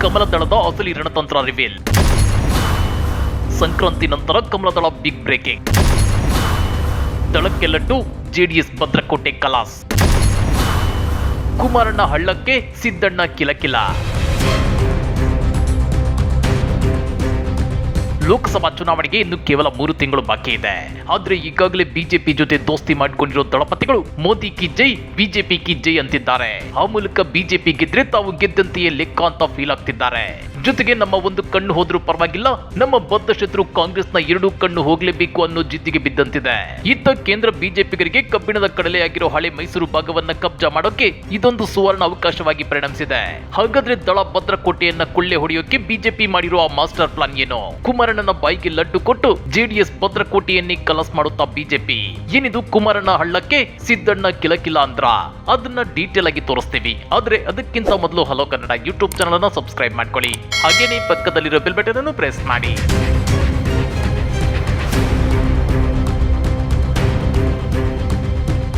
ಕಮಲದಳದ ಅಸಲಿ ರಣತಂತ್ರ ರಿವೀಲ್. ಸಂಕ್ರಾಂತಿ ನಂತರ ಕಮಲದಳ big breaking. ದಳಕ್ಕೆ laddu, JDS ಭದ್ರಕೋಟೆ ಕಲಾಸ್. ಕುಮಾರಣ್ಣ ಹಳ್ಳಕ್ಕೆ ಸಿದ್ದಣ್ಣ ಕಿಲಕಿಲ. ಲೋಕಸಭಾ ಚುನಾವಣೆಗೆ ಇನ್ನು ಕೇವಲ 3 ತಿಂಗಳು ಬಾಕಿ ಇದೆ. ಆದ್ರೆ ಈಗಾಗಲೇ ಬಿಜೆಪಿ ಜೊತೆ ದೋಸ್ತಿ ಮಾಡಿಕೊಂಡಿರೋ ದಳಪತಿಗಳು ಮೋದಿ ಕಿ ಜೈ, ಬಿಜೆಪಿ ಕಿ ಜೈ ಅಂತಿದ್ದಾರೆ. ಆ ಮೂಲಕ ಬಿಜೆಪಿ ಗೆದ್ರೆ ತಾವು ಗೆದ್ದಂತೆಯೇ ಲೆಕ್ಕ ಅಂತ ಫೀಲ್ ಆಗ್ತಿದ್ದಾರೆ. ಜೊತೆಗೆ ನಮ್ಮ ಒಂದು ಕಣ್ಣು ಹೋದ್ರೂ ಪರವಾಗಿಲ್ಲ, ನಮ್ಮ ಬದ್ಧ ಶತ್ರು ಕಾಂಗ್ರೆಸ್ನ 2 ಕಣ್ಣು ಹೋಗ್ಲೇಬೇಕು ಅನ್ನೋ ಜಿದ್ದಿಗೆ ಬಿದ್ದಂತಿದೆ. ಇತ್ತ ಕೇಂದ್ರ ಬಿಜೆಪಿಗರಿಗೆ ಕಬ್ಬಿಣದ ಕಡಲೆಯಾಗಿರೋ ಹಳೆ ಮೈಸೂರು ಭಾಗವನ್ನ ಕಬ್ಜಾ ಮಾಡೋಕೆ ಇದೊಂದು ಸುವರ್ಣ ಅವಕಾಶವಾಗಿ ಪರಿಣಮಿಸಿದೆ. ಹಾಗಾದ್ರೆ ದಳ ಭದ್ರಕೋಟೆಯನ್ನ ಕೊಳ್ಳೆ ಹೊಡೆಯೋಕೆ ಬಿಜೆಪಿ ಮಾಡಿರೋ ಆ ಮಾಸ್ಟರ್ ಪ್ಲಾನ್ ಏನು? ಕುಮಾರಣ್ಣನ ಬಾಯಿಗೆ ಲಡ್ಡು ಕೊಟ್ಟು ಜೆಡಿಎಸ್ ಭದ್ರಕೋಟೆಯನ್ನೇ ಕಲಸ್ ಮಾಡುತ್ತಾ ಬಿಜೆಪಿ. ಏನಿದು ಕುಮಾರಣ್ಣ ಹಳ್ಳಕ್ಕೆ ಸಿದ್ದಣ್ಣ ಕಿಲಕಿಲ ಅಂದ್ರ? ಅದನ್ನ ಡೀಟೇಲ್ ಆಗಿ ತೋರಿಸ್ತೀವಿ. ಆದ್ರೆ ಅದಕ್ಕಿಂತ ಮೊದಲು ಹಲೋ ಕನ್ನಡ ಯೂಟ್ಯೂಬ್ ಚಾನಲ್ ಅನ್ನ ಸಬ್ಸ್ಕ್ರೈಬ್ ಮಾಡ್ಕೊಳ್ಳಿ. ಹಾಗೇನೇ ಪಕ್ಕದಲ್ಲಿರೋ ಬೆಲ್ ಬಟನ್ ಅನ್ನು ಪ್ರೆಸ್ ಮಾಡಿ.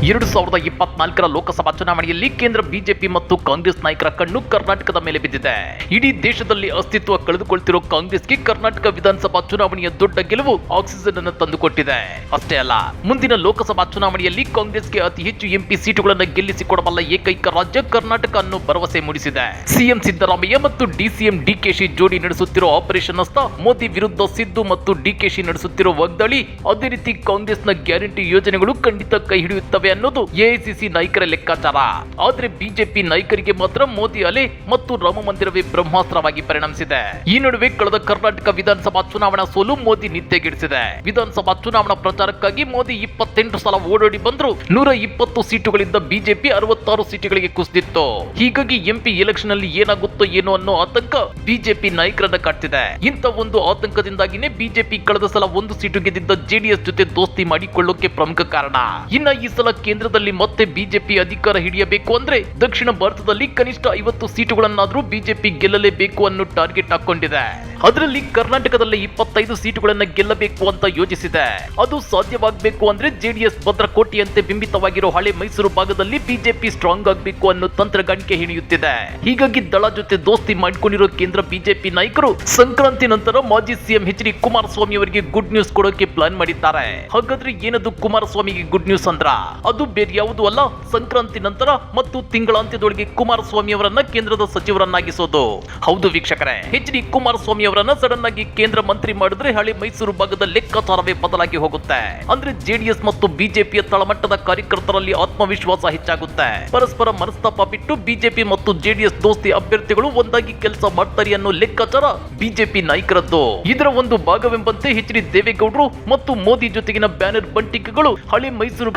2024ರ ಲೋಕಸಭಾ ಚುನಾವಣೆಯಲ್ಲಿ ಕೇಂದ್ರ ಬಿಜೆಪಿ ಮತ್ತು ಕಾಂಗ್ರೆಸ್ ನಾಯಕರ ಕಣ್ಣು ಕರ್ನಾಟಕದ ಮೇಲೆ ಬಿದ್ದಿದೆ. ಇಡೀ ದೇಶದಲ್ಲಿ ಅಸ್ತಿತ್ವ ಕಳೆದುಕೊಳ್ತಿರೋ ಕಾಂಗ್ರೆಸ್ಗೆ ಕರ್ನಾಟಕ ವಿಧಾನಸಭಾ ಚುನಾವಣೆಯ ದೊಡ್ಡ ಗೆಲುವು ಆಕ್ಸಿಜನ್ ಅನ್ನು ತಂದುಕೊಟ್ಟಿದೆ. ಅಷ್ಟೇ ಅಲ್ಲ, ಮುಂದಿನ ಲೋಕಸಭಾ ಚುನಾವಣೆಯಲ್ಲಿ ಕಾಂಗ್ರೆಸ್ಗೆ ಅತಿ ಹೆಚ್ಚು ಎಂಪಿ ಸೀಟುಗಳನ್ನು ಗೆಲ್ಲಿಸಿಕೊಡಬಲ್ಲ ಏಕೈಕ ರಾಜ್ಯ ಕರ್ನಾಟಕ ಅನ್ನೋ ಭರವಸೆ ಮೂಡಿಸಿದೆ. ಸಿಎಂ ಸಿದ್ದರಾಮಯ್ಯ ಮತ್ತು ಡಿಸಿಎಂ ಡಿಕೆಶಿ ಜೋಡಿ ನಡೆಸುತ್ತಿರೋ ಆಪರೇಷನ್ ಹಸ್ತ, ಮೋದಿ ವಿರುದ್ಧ ಸಿದ್ದು ಮತ್ತು ಡಿಕೆಶಿ ನಡೆಸುತ್ತಿರೋ ವಾಗ್ದಾಳಿ, ಅದೇ ರೀತಿ ಕಾಂಗ್ರೆಸ್ನ ಗ್ಯಾರಂಟಿ ಯೋಜನೆಗಳು ಖಂಡಿತ ಕೈ ಹಿಡಿಯುತ್ತವೆ ಅನ್ನೋದು ಎಐಸಿಸಿ ನಾಯಕರ ಲೆಕ್ಕಾಚಾರ. ಆದ್ರೆ ಬಿಜೆಪಿ ನಾಯಕರಿಗೆ ಮಾತ್ರ ಮೋದಿ ಅಲೆ ಮತ್ತು ರಾಮ ಮಂದಿರವೇ ಬ್ರಹ್ಮಾಸ್ತ್ರವಾಗಿ ಪರಿಣಮಿಸಿದೆ. ಈ ನಡುವೆ ಕಳೆದ ಕರ್ನಾಟಕ ವಿಧಾನಸಭಾ ಚುನಾವಣಾ ಸೋಲು ಮೋದಿ ನಿದ್ದೆಗೆಡಿಸಿದೆ. ವಿಧಾನಸಭಾ ಚುನಾವಣಾ ಪ್ರಚಾರಕ್ಕಾಗಿ ಮೋದಿ 28 ಸಲ ಓಡೋಡಿ ಬಂದ್ರು 120 ಸೀಟುಗಳಿಂದ ಬಿಜೆಪಿ 66 ಸೀಟುಗಳಿಗೆ ಕುಸಿದಿತ್ತು. ಹೀಗಾಗಿ ಎಂಪಿ ಎಲೆಕ್ಷನ್ ಅಲ್ಲಿ ಏನಾಗುತ್ತೋ ಏನೋ ಅನ್ನೋ ಆತಂಕ ಬಿಜೆಪಿ ನಾಯಕರನ್ನ ಕಾಡ್ತಿದೆ. ಇಂಥ ಒಂದು ಆತಂಕದಿಂದಾಗಿನೇ ಬಿಜೆಪಿ ಕಳೆದ ಸಲ 1 ಸೀಟು ಗೆದ್ದಿದ್ದ ಜೆಡಿಎಸ್ ಜೊತೆ ದೋಸ್ತಿ ಮಾಡಿಕೊಳ್ಳೋಕೆ ಪ್ರಮುಖ ಕಾರಣ. ಇನ್ನ ಈ ಸಲ ಕೇಂದ್ರದಲ್ಲಿ ಮತ್ತೆ ಬಿಜೆಪಿ ಅಧಿಕಾರ ಹಿಡಿಯಬೇಕು ಅಂದ್ರೆ ದಕ್ಷಿಣ ಭಾರತದಲ್ಲಿ ಕನಿಷ್ಠ 50 ಸೀಟುಗಳನ್ನಾದ್ರೂ ಬಿಜೆಪಿ ಗೆಲ್ಲಲೇಬೇಕು ಅನ್ನೋ ಟಾರ್ಗೆಟ್ ಹಾಕೊಂಡಿದೆ. ಅದರಲ್ಲಿ ಕರ್ನಾಟಕದಲ್ಲಿ 25 ಸೀಟುಗಳನ್ನ ಗೆಲ್ಲಬೇಕು ಅಂತ ಯೋಜಿಸಿದೆ. ಅದು ಸಾಧ್ಯವಾಗಬೇಕು ಅಂದ್ರೆ ಜೆಡಿಎಸ್ ಭದ್ರಕೋಟೆಯಂತೆ ಬಿಂಬಿತವಾಗಿರೋ ಹಳೆ ಮೈಸೂರು ಭಾಗದಲ್ಲಿ ಬಿಜೆಪಿ ಸ್ಟ್ರಾಂಗ್ ಆಗಬೇಕು ಅನ್ನೋ ತಂತ್ರಗಾರಿಕೆ ಹಿಡಿಯುತ್ತಿದೆ. ಹೀಗಾಗಿ ದಳ ಜೊತೆ ದೋಸ್ತಿ ಮಾಡಿಕೊಂಡಿರೋ ಕೇಂದ್ರ ಬಿಜೆಪಿ ನಾಯಕರು ಸಂಕ್ರಾಂತಿ ನಂತರ ಮಾಜಿ ಸಿಎಂ ಎಚ್ ಡಿ ಕುಮಾರಸ್ವಾಮಿ ಅವರಿಗೆ ಗುಡ್ ನ್ಯೂಸ್ ಕೊಡೋಕೆ ಪ್ಲಾನ್ ಮಾಡಿದ್ದಾರೆ. ಹಾಗಾದ್ರೆ ಏನದು ಕುಮಾರಸ್ವಾಮಿಗೆ ಗುಡ್ ನ್ಯೂಸ್ ಅಂದ್ರ? ಅದು ಬೇರೆ ಯಾವುದೂ ಅಲ್ಲ, ಸಂಕ್ರಾಂತಿ ನಂತರ ಮತ್ತು ತಿಂಗಳಾಂತ್ಯದೊಳಗೆ ಕುಮಾರಸ್ವಾಮಿ ಅವರನ್ನ ಕೇಂದ್ರದ ಸಚಿವರನ್ನಾಗಿಸೋದು. ಹೌದು ವೀಕ್ಷಕರೇ, ಎಚ್ ಡಿ ಕುಮಾರಸ್ವಾಮಿ ಅವರನ್ನ ಸಡನ್ ಆಗಿ ಕೇಂದ್ರ ಮಂತ್ರಿ ಮಾಡಿದ್ರೆ ಹಳೆ ಮೈಸೂರು ಭಾಗದ ಲೆಕ್ಕಾಚಾರವೇ ಬದಲಾಗಿ ಹೋಗುತ್ತೆ. ಅಂದ್ರೆ ಜೆಡಿಎಸ್ ಮತ್ತು ಬಿಜೆಪಿಯ ತಳಮಟ್ಟದ ಕಾರ್ಯಕರ್ತರಲ್ಲಿ ಆತ್ಮವಿಶ್ವಾಸ ಹೆಚ್ಚಾಗುತ್ತೆ. ಪರಸ್ಪರ ಮನಸ್ತಾಪ ಬಿಟ್ಟು ಬಿಜೆಪಿ ಮತ್ತು ಜೆಡಿಎಸ್ ದೋಸ್ತಿ ಅಭ್ಯರ್ಥಿಗಳು ಒಂದಾಗಿ ಕೆಲಸ ಮಾಡ್ತಾರೆ ಅನ್ನೋ ಲೆಕ್ಕಾಚಾರ ಬಿಜೆಪಿ ನಾಯಕರದ್ದು. ಇದರ ಒಂದು ಭಾಗವೆಂಬಂತೆ ಎಚ್ ಡಿ ದೇವೇಗೌಡರು ಮತ್ತು ಮೋದಿ ಜೊತೆಗಿನ ಬ್ಯಾನರ್ ಬಂಟಿಕೆಗಳು ಹಳೆ ಮೈಸೂರು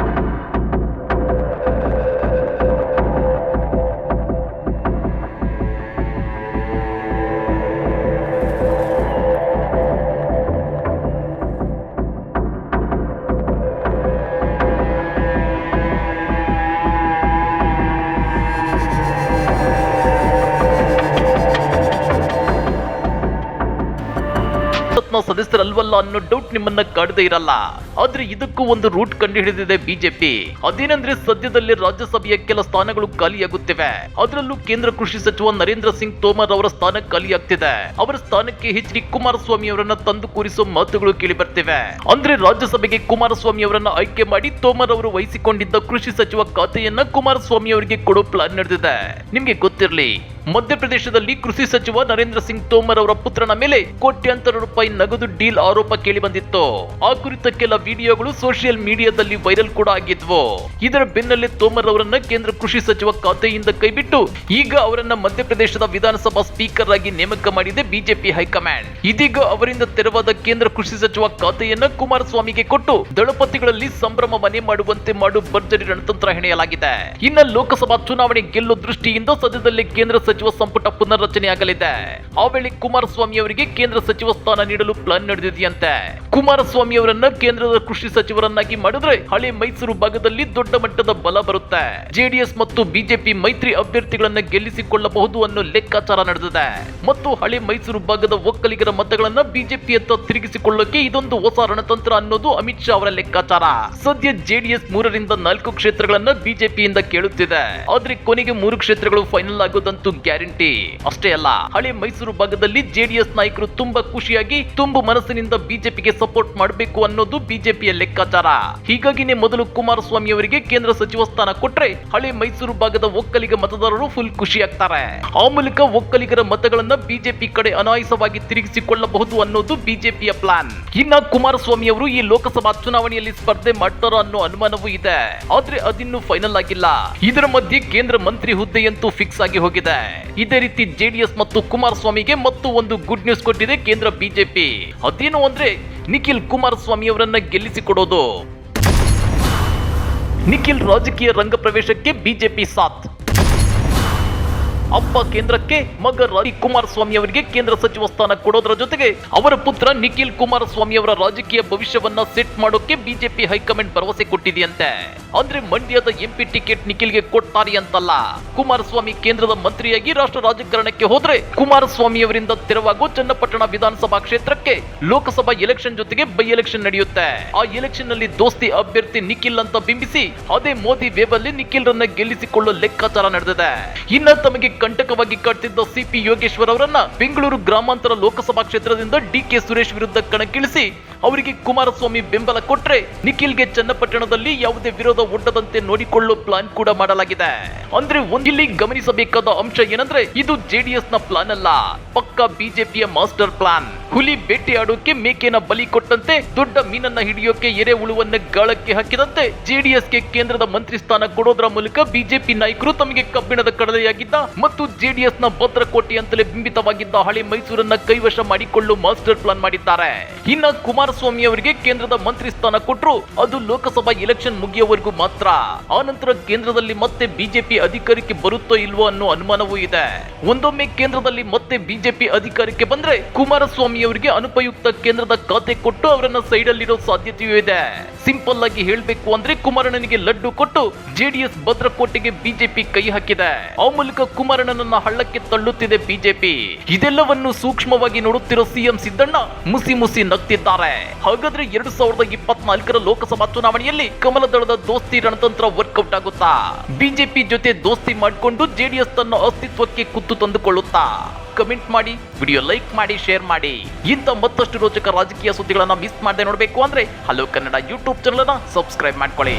ಸದಸ್ಯರಲ್ವಲ್ಲ ಅನ್ನೋ ಡೌಟ್ ನಿಮ್ಮನ್ನ ಕಾಡದೇ ಇರಲ್ಲ. ಆದ್ರೆ ಇದಕ್ಕೂ ಒಂದು ರೂಟ್ ಕಂಡು ಹಿಡಿದಿದೆ ಬಿಜೆಪಿ. ಅದೇನೆಂದ್ರೆ ಸದ್ಯದಲ್ಲೇ ರಾಜ್ಯಸಭೆಯ ಕೆಲ ಸ್ಥಾನಗಳು ಖಾಲಿಯಾಗುತ್ತಿವೆ. ಅದರಲ್ಲೂ ಕೇಂದ್ರ ಕೃಷಿ ಸಚಿವ ನರೇಂದ್ರ ಸಿಂಗ್ ತೋಮರ್ ಅವರ ಸ್ಥಾನ ಖಾಲಿಯಾಗ್ತಿದೆ. ಅವರ ಸ್ಥಾನಕ್ಕೆ ಎಚ್ ಡಿ ಕುಮಾರಸ್ವಾಮಿ ಅವರನ್ನ ತಂದು ಕೂರಿಸೋ ಮಾತುಗಳು ಕೇಳಿ ಬರ್ತಿವೆ. ಅಂದ್ರೆ ರಾಜ್ಯಸಭೆಗೆ ಕುಮಾರಸ್ವಾಮಿ ಅವರನ್ನ ಆಯ್ಕೆ ಮಾಡಿ ತೋಮರ್ ಅವರು ವಹಿಸಿಕೊಂಡಿದ್ದ ಕೃಷಿ ಸಚಿವ ಖಾತೆಯನ್ನ ಕುಮಾರಸ್ವಾಮಿ ಅವರಿಗೆ ಕೊಡೋ ಪ್ಲಾನ್ ನಡೆದಿದೆ. ನಿಮ್ಗೆ ಗೊತ್ತಿರಲಿ, ಮಧ್ಯಪ್ರದೇಶದಲ್ಲಿ ಕೃಷಿ ಸಚಿವ ನರೇಂದ್ರ ಸಿಂಗ್ ತೋಮರ್ ಅವರ ಪುತ್ರನ ಮೇಲೆ ಕೋಟ್ಯಾಂತರ ರೂಪಾಯಿ ನಗದು ಡೀಲ್ ಆರೋಪ ಕೇಳಿ ಬಂದಿತ್ತು. ಆ ಕುರಿತ ಕೆಲ ವಿಡಿಯೋಗಳು ಸೋಷಿಯಲ್ ಮೀಡಿಯಾದಲ್ಲಿ ವೈರಲ್ ಕೂಡ ಆಗಿದ್ವು. ಇದರ ಬೆನ್ನಲ್ಲೇ ತೋಮರ್ ಅವರನ್ನ ಕೇಂದ್ರ ಕೃಷಿ ಸಚಿವ ಖಾತೆಯಿಂದ ಕೈಬಿಟ್ಟು ಈಗ ಅವರನ್ನ ಮಧ್ಯಪ್ರದೇಶದ ವಿಧಾನಸಭಾ ಸ್ಪೀಕರ್ ಆಗಿ ನೇಮಕ ಮಾಡಿದೆ ಬಿಜೆಪಿ ಹೈಕಮಾಂಡ್. ಇದೀಗ ಅವರಿಂದ ತೆರವಾದ ಕೇಂದ್ರ ಕೃಷಿ ಸಚಿವ ಖಾತೆಯನ್ನ ಕುಮಾರಸ್ವಾಮಿಗೆ ಕೊಟ್ಟು ದಳಪತಿಗಳಲ್ಲಿ ಸಂಭ್ರಮ ಮನೆ ಮಾಡುವಂತೆ ಮಾಡು ಭರ್ಜರಿ ರಣತಂತ್ರ ಹೆಣೆಯಲಾಗಿದೆ. ಇನ್ನ ಲೋಕಸಭಾ ಚುನಾವಣೆ ಗೆಲ್ಲೋ ದೃಷ್ಟಿಯಿಂದ ಸದ್ಯದಲ್ಲೇ ಕೇಂದ್ರ ಸಚಿವ ಸಂಪುಟ ಪುನರ್ರಚನೆಯಾಗಲಿದೆ. ಆ ವೇಳೆ ಕುಮಾರಸ್ವಾಮಿ ಅವರಿಗೆ ಕೇಂದ್ರ ಸಚಿವ ಸ್ಥಾನ ನೀಡಲು ಪ್ಲಾನ್ ನಡೆದಿದೆಯಂತೆ. ಕುಮಾರಸ್ವಾಮಿ ಅವರನ್ನ ಕೇಂದ್ರದ ಕೃಷಿ ಸಚಿವರನ್ನಾಗಿ ಮಾಡಿದ್ರೆ ಹಳೆ ಮೈಸೂರು ಭಾಗದಲ್ಲಿ ದೊಡ್ಡ ಮಟ್ಟದ ಬಲ ಬರುತ್ತೆ. ಜೆಡಿಎಸ್ ಮತ್ತು ಬಿಜೆಪಿ ಮೈತ್ರಿ ಅಭ್ಯರ್ಥಿಗಳನ್ನ ಗೆಲ್ಲಿಸಿಕೊಳ್ಳಬಹುದು ಅನ್ನೋ ಲೆಕ್ಕಾಚಾರ ನಡೆದಿದೆ ಮತ್ತು ಹಳೆ ಮೈಸೂರು ಭಾಗದ ಒಕ್ಕಲಿಗರ ಮತಗಳನ್ನ ಬಿಜೆಪಿಯತ್ತ ತಿರುಗಿಸಿಕೊಳ್ಳೋಕೆ ಇದೊಂದು ಹೊಸ ರಣತಂತ್ರ ಅನ್ನೋದು ಅಮಿತ್ ಶಾ ಅವರ ಲೆಕ್ಕಾಚಾರ. ಸದ್ಯ ಜೆಡಿಎಸ್ 3ರಿಂದ 4 ಕ್ಷೇತ್ರಗಳನ್ನ ಬಿಜೆಪಿಯಿಂದ ಕೇಳುತ್ತಿದೆ. ಆದ್ರೆ ಕೊನೆಗೆ 3 ಕ್ಷೇತ್ರಗಳು ಫೈನಲ್ ಆಗೋದಂತೂ ಗ್ಯಾರಂಟಿ. ಅಷ್ಟೇ ಅಲ್ಲ, ಹಳೆ ಮೈಸೂರು ಭಾಗದಲ್ಲಿ ಜೆಡಿಎಸ್ ನಾಯಕರು ತುಂಬಾ ಖುಷಿಯಾಗಿ ತುಂಬು ಮನಸ್ಸಿನಿಂದ ಬಿಜೆಪಿಗೆ ಸಪೋರ್ಟ್ ಮಾಡಬೇಕು ಅನ್ನೋದು ಬಿಜೆಪಿಯ ಲೆಕ್ಕಾಚಾರ. ಹೀಗಾಗಿನೇ ಮೊದಲು ಕುಮಾರಸ್ವಾಮಿ ಅವರಿಗೆ ಕೇಂದ್ರ ಸಚಿವ ಸ್ಥಾನ ಕೊಟ್ರೆ ಹಳೆ ಮೈಸೂರು ಭಾಗದ ಒಕ್ಕಲಿಗ ಮತದಾರರು ಫುಲ್ ಖುಷಿಯಾಗ್ತಾರೆ. ಆ ಮೂಲಕ ಒಕ್ಕಲಿಗರ ಮತಗಳನ್ನ ಬಿಜೆಪಿ ಕಡೆ ಅನಾಯಾಸವಾಗಿ ತಿರುಗಿಸಿಕೊಳ್ಳಬಹುದು ಅನ್ನೋದು ಬಿಜೆಪಿಯ ಪ್ಲಾನ್. ಇನ್ನ ಕುಮಾರಸ್ವಾಮಿ ಅವರು ಈ ಲೋಕಸಭಾ ಚುನಾವಣೆಯಲ್ಲಿ ಸ್ಪರ್ಧೆ ಮಾಡ್ತಾರೋ ಅನ್ನೋ ಅನುಮಾನವೂ ಇದೆ. ಆದ್ರೆ ಅದಿನ್ನೂ ಫೈನಲ್ ಆಗಿಲ್ಲ. ಇದರ ಮಧ್ಯೆ ಕೇಂದ್ರ ಮಂತ್ರಿ ಹುದ್ದೆಯಂತೂ ಫಿಕ್ಸ್ ಆಗಿ ಹೋಗಿದೆ. ಇದೇ ರೀತಿ ಜೆಡಿಎಸ್ ಮತ್ತು ಕುಮಾರಸ್ವಾಮಿಗೆ ಮತ್ತು ಒಂದು ಗುಡ್ ನ್ಯೂಸ್ ಕೊಟ್ಟಿದೆ ಕೇಂದ್ರ ಬಿಜೆಪಿ. ಅದೇನು ಅಂದ್ರೆ ನಿಖಿಲ್ ಕುಮಾರಸ್ವಾಮಿ ಅವರನ್ನ ಗೆಲ್ಲಿಸಿಕೊಡೋದು. ನಿಖಿಲ್ ರಾಜಕೀಯ ರಂಗ ಪ್ರವೇಶಕ್ಕೆ ಬಿಜೆಪಿ ಸಾಥ್. ಅಪ್ಪ ಕೇಂದ್ರಕ್ಕೆ, ಮಗ ಕುಮಾರಸ್ವಾಮಿ ಅವರಿಗೆ ಕೇಂದ್ರ ಸಚಿವ ಸ್ಥಾನ ಕೊಡೋದರ ಜೊತೆಗೆ ಅವರ ಪುತ್ರ ನಿಖಿಲ್ ಕುಮಾರಸ್ವಾಮಿ ಅವರ ರಾಜಕೀಯ ಭವಿಷ್ಯವನ್ನ ಸೆಟ್ ಮಾಡೋಕೆ ಬಿಜೆಪಿ ಹೈಕಮಾಂಡ್ ಭರವಸೆ ಕೊಟ್ಟಿದೆಯಂತೆ. ಅಂದ್ರೆ ಮಂಡ್ಯದ ಎಂಪಿ ಟಿಕೆಟ್ ನಿಖಿಲ್ಗೆ ಕೊಡ್ತಾರೆ ಅಂತಲ್ಲ. ಕುಮಾರಸ್ವಾಮಿ ಕೇಂದ್ರದ ಮಂತ್ರಿಯಾಗಿ ರಾಷ್ಟ್ರ ರಾಜಕಾರಣಕ್ಕೆ ಹೋದ್ರೆ ಕುಮಾರಸ್ವಾಮಿ ಅವರಿಂದ ತೆರವಾಗೋ ಚನ್ನಪಟ್ಟಣ ವಿಧಾನಸಭಾ ಕ್ಷೇತ್ರಕ್ಕೆ ಲೋಕಸಭಾ ಎಲೆಕ್ಷನ್ ಜೊತೆಗೆ ಬೈ ಎಲೆಕ್ಷನ್ ನಡೆಯುತ್ತೆ. ಆ ಎಲೆಕ್ಷನ್ ನಲ್ಲಿ ದೋಸ್ತಿ ಅಭ್ಯರ್ಥಿ ನಿಖಿಲ್ ಅಂತ ಬಿಂಬಿಸಿ ಅದೇ ಮೋದಿ ವೇವ್ ಅಲ್ಲಿ ನಿಖಿಲ್ ರನ್ನ ಗೆಲ್ಲಿಸಿಕೊಳ್ಳೋ ಲೆಕ್ಕಾಚಾರ ನಡೆದಿದೆ. ಇನ್ನ ತಮಗೆ ಕಂಟಕವಾಗಿ ಕಾಡ್ತಿದ್ದ ಸಿಪಿ ಯೋಗೇಶ್ವರ್ ಅವರನ್ನ ಬೆಂಗಳೂರು ಗ್ರಾಮಾಂತರ ಲೋಕಸಭಾ ಕ್ಷೇತ್ರದಿಂದ ಡಿಕೆ ಸುರೇಶ್ ವಿರುದ್ಧ ಕಣಕ್ಕಿಳಿಸಿ ಅವರಿಗೆ ಕುಮಾರಸ್ವಾಮಿ ಬೆಂಬಲ ಕೊಟ್ರೆ ನಿಖಿಲ್ಗೆ ಚನ್ನಪಟ್ಟಣದಲ್ಲಿ ಯಾವುದೇ ವಿರೋಧ ಒಡ್ಡದಂತೆ ನೋಡಿಕೊಳ್ಳೋ ಪ್ಲಾನ್ ಕೂಡ ಮಾಡಲಾಗಿದೆ. ಅಂದ್ರೆ ಒಂದಿಲ್ಲಿ ಗಮನಿಸಬೇಕಾದ ಅಂಶ ಏನಂದ್ರೆ ಇದು ಜೆಡಿಎಸ್ ನ ಪ್ಲಾನ್ ಅಲ್ಲ, ಪಕ್ಕಾ ಬಿಜೆಪಿಯ ಮಾಸ್ಟರ್ ಪ್ಲಾನ್. ಹುಲಿ ಬೇಟೆಯಾಡೋಕೆ ಮೇಕೆನ ಬಲಿ ಕೊಟ್ಟಂತೆ ದೊಡ್ಡ ಮೀನನ್ನ ಹಿಡಿಯೋಕೆ ಎರೆಹುಳುವನ್ನ ಗಾಳಕ್ಕೆ ಹಾಕಿದಂತೆ ಜೆಡಿಎಸ್ಗೆ ಕೇಂದ್ರದ ಮಂತ್ರಿ ಸ್ಥಾನ ಕೊಡೋದ್ರ ಮೂಲಕ ಬಿಜೆಪಿ ನಾಯಕರು ತಮಗೆ ಕಬ್ಬಿಣದ ಕಡಲೆಯಾಗಿದ್ದ ಮತ್ತು ಜೆಡಿಎಸ್ ನ ಭದ್ರಕೋಟೆ ಅಂತಲೇ ಬಿಂಬಿತವಾಗಿದ್ದ ಹಳೆ ಮೈಸೂರನ್ನ ಕೈವಶ ಮಾಡಿಕೊಳ್ಳಲು ಮಾಸ್ಟರ್ ಪ್ಲಾನ್ ಮಾಡಿದ್ದಾರೆ. ಇನ್ನ ಕುಮಾರಸ್ವಾಮಿ ಅವರಿಗೆ ಕೇಂದ್ರದ ಮಂತ್ರಿ ಸ್ಥಾನ ಕೊಟ್ಟರು ಅದು ಲೋಕಸಭಾ ಎಲೆಕ್ಷನ್ ಮುಗಿಯುವವರೆಗೂ ಮಾತ್ರ. ಆ ನಂತರ ಕೇಂದ್ರದಲ್ಲಿ ಮತ್ತೆ ಬಿಜೆಪಿ ಅಧಿಕಾರಕ್ಕೆ ಬರುತ್ತೋ ಇಲ್ವೋ ಅನ್ನೋ ಅನುಮಾನವೂ ಇದೆ. ಒಂದೊಮ್ಮೆ ಕೇಂದ್ರದಲ್ಲಿ ಮತ್ತೆ ಬಿಜೆಪಿ ಅಧಿಕಾರಕ್ಕೆ ಬಂದ್ರೆ ಕುಮಾರಸ್ವಾಮಿ ಅವರಿಗೆ ಅನುಪಯುಕ್ತ ಕೇಂದ್ರದ ಖಾತೆ ಕೊಟ್ಟು ಅವರನ್ನ ಸೈಡ್ ಅಲ್ಲಿರೋ ಸಾಧ್ಯತೆಯೂ ಇದೆ. ಸಿಂಪಲ್ ಆಗಿ ಹೇಳ್ಬೇಕು ಅಂದ್ರೆ ಕುಮಾರಣ್ಣನಿಗೆ ಲಡ್ಡು ಕೊಟ್ಟು ಜೆಡಿಎಸ್ ಭದ್ರಕೋಟೆಗೆ ಬಿಜೆಪಿ ಕೈ ಹಾಕಿದೆ. ಆ ಮೂಲಕ ಕುಮಾರಣ್ಣನನ್ನ ಹಳ್ಳಕ್ಕೆ ತಳ್ಳುತ್ತಿದೆ ಬಿಜೆಪಿ. ಇದೆಲ್ಲವನ್ನು ಸೂಕ್ಷ್ಮವಾಗಿ ನೋಡುತ್ತಿರೋ ಸಿಎಂ ಸಿದ್ದಣ್ಣ ಮುಸಿ ಮುಸಿ ನಗ್ತಿದ್ದಾರೆ. ಹಾಗಾದ್ರೆ 2024ರ ಲೋಕಸಭಾ ಚುನಾವಣೆಯಲ್ಲಿ ಕಮಲದಳದ ದೋಸ್ತಿ ರಣತಂತ್ರ ವರ್ಕೌಟ್ ಆಗುತ್ತಾ? ಬಿಜೆಪಿ ಜೊತೆ ದೋಸ್ತಿ ಮಾಡಿಕೊಂಡು ಜೆಡಿಎಸ್ ತನ್ನ ಅಸ್ತಿತ್ವಕ್ಕೆ ಕುತ್ತು ತಂದುಕೊಳ್ಳುತ್ತಾ? ಕಮೆಂಟ್ ಮಾಡಿ, ವಿಡಿಯೋ ಲೈಕ್ ಮಾಡಿ, ಶೇರ್ ಮಾಡಿ. ಇಂಥ ಮತ್ತಷ್ಟು ರೋಚಕ ರಾಜಕೀಯ ಸುದ್ದಿಗಳನ್ನ ಮಿಸ್ ಮಾಡದೆ ನೋಡಬೇಕು ಅಂದ್ರೆ ಹಲೋ ಕನ್ನಡ ಯೂಟ್ಯೂಬ್ ಚಾನಲ್ ಅನ್ನ ಸಬ್ಸ್ಕ್ರೈಬ್ ಮಾಡ್ಕೊಳ್ಳಿ.